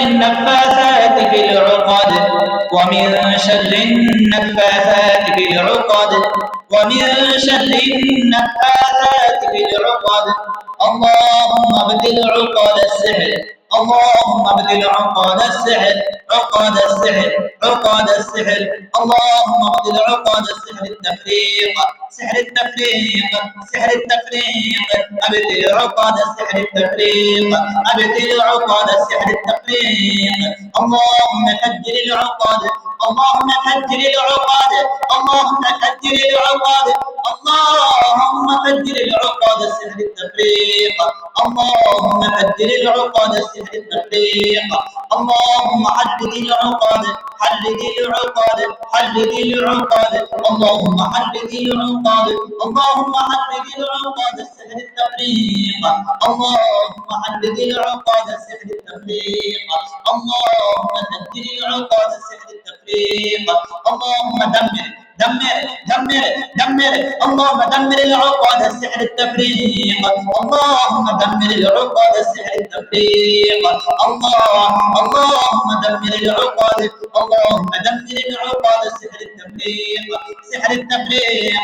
النفاثات في العقد ومن شر النفاثات في العقد ومن شر النفاثات في العقد اللهم ابدل عقد السحر اللهم ابدل عقد السحر عقد السحر عقد السحر اللهم ابدل عقد السحر التفريق سحر التفريق سحر التفريق ابدل عقد السحر التفريق ابدل عقد السحر التفريق اللهم فجر العقد اللهم فجر العقد اللهم فجر العقد اللهم فجر العقد السحر التفريق اللهم فجر العقد السحر التفريق اللهم حدد العقد حدد العقد حدد العقد اللهم حدد العقد اللهم حدد العقد السحر التفريق اللهم حدد العقد السحر التفريق اللهم فجر العقد السحر التفريق اللهم دمر دمر دمر دمر اللهم دمر العقد السحر التفريق اللهم دمر العقد السحر التفريق اللهم دمر العقد اللهم دمر العقد السحر التفريق سحر التفريق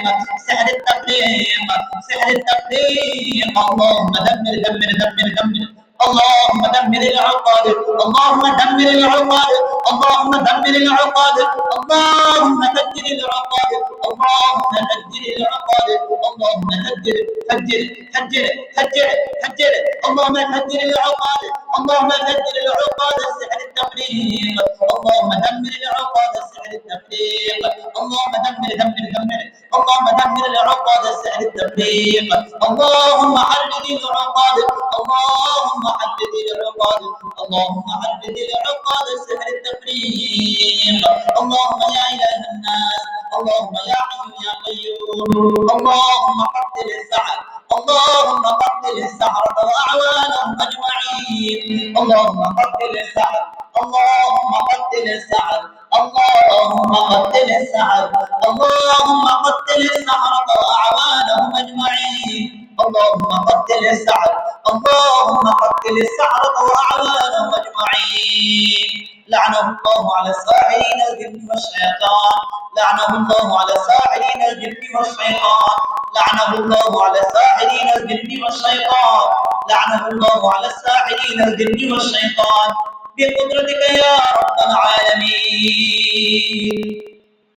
سحر التفريق سحر التفريق اللهم دمر دمر دمر دمر اللهم دمر العقد اللهم دمر العقد اللهم دمر العقد اللهم فجر العقد اللهم فجر العقد اللهم فجر فجر فجر فجر فجر اللهم فجر العقد اللهم فجر العقد السحر التفريق اللهم دمر العقد السحر التفريق اللهم دمر دمر دمر اللهم دمر العقد السحر التفريق اللهم حدد العقد اللهم حدد العقد اللهم حدد العقد السحر التفريق اللهم يا اله الناس اللهم يا حي يا قيوم اللهم قتل السحر اللهم قتل السحرة وأعوانهم أجمعين اللهم قتل السحر اللهم قتل السحر اللهم قتل السحر اللهم قتل السحرة وأعوانهم أجمعين اللهم قتل السحر اللهم قتل السحرة وأعوانهم أجمعين لعنه الله على الساحرين الجن والشيطان لعنه الله على الساحرين الجن والشيطان لعنه الله على الساحرين الجن والشيطان لعنه الله على الساحرين الجن والشيطان بقدرتك يا رب العالمين